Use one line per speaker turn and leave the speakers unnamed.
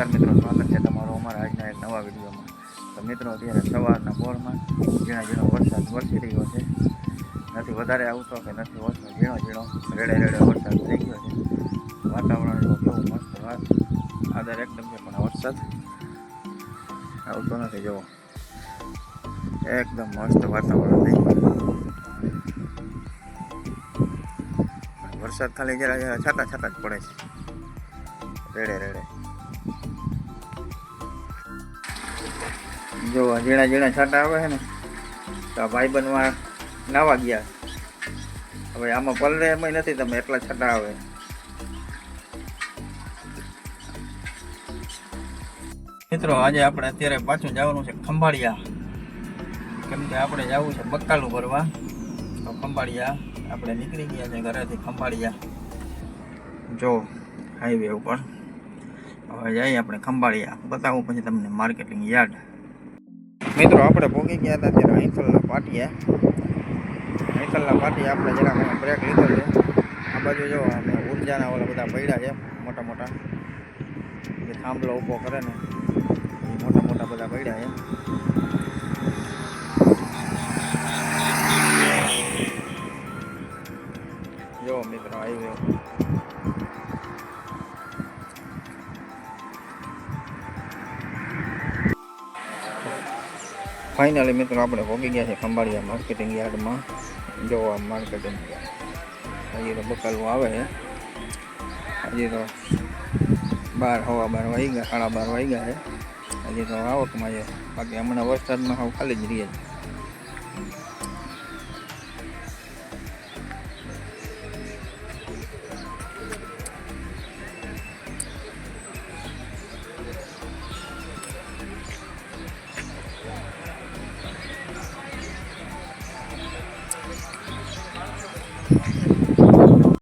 નમસ્કાર મિત્રો, સ્વાગત છે તમારું અમારા આજના એક નવા વિડીયોમાં. તો મિત્રો, અત્યારે સવારના પોરમાં ઝીણો ઝીણો વરસાદ વરસી રહ્યો છે. નથી વધારે આવતો કે નથી ઓછો, ઝીણો ઝીણો રેડે રેડે વરસાદ થઈ ગયો છે. વાતાવરણ જો કેવું મસ્ત આદર એકદમ છે, પણ વરસાદ આવતો નથી. જુઓ, એકદમ મસ્ત વાતાવરણ થઈ ગયું. વરસાદ ખાલી જરા જરા છાટા છાટા જ પડે છે, રેડે રેડે. જો ઝીણા ઝીણા છાંટા આવે છે ને, તો આ ભાઈબંધમાં નાવા ગયા. હવે આમાં પલરે એમાં નથી, તમે એટલા છાંટા આવે. મિત્રો, આજે આપણે અત્યારે પાછું જવાનું છે ખંભાળિયા, કેમ કે આપણે જવું છે બકાલું ભરવા. તો ખંભાળિયા આપણે નીકળી ગયા છે ઘરેથી ખંભાળિયા, જો હાઈવે ઉપર. હવે જઈએ આપણે ખંભાળિયા, બતાવું પછી તમને માર્કેટિંગ યાર્ડ. મિત્રો, આપણે પહોંચી ગયા હતા ત્યારે હૈસલના પાટિયા. હૈસલના પાટિયા આપણે જરાક બ્રેક લીધો છે. આ બાજુ જો ઉર્જાના ઓલા બધા પડ્યા છે, મોટા મોટા જે થાંભલો ઊભો કરે ને, એ મોટા મોટા બધા પડ્યા છે. જો મિત્રો, હાઈવે ફાઇનલી મિત્રો આપણે પહોંચી ગયા છે ખંભાળિયા માર્કેટિંગ યાર્ડમાં. જો આ માર્કેટિંગ હજી તો બકાલું આવે છે. હજી તો 12 વાગ્યા, 12:30 વાગ્યા છે. હજી તો આવકમાં છે, બાકી હમણાં વરસાદમાં ખાલી જ રહીએ છે.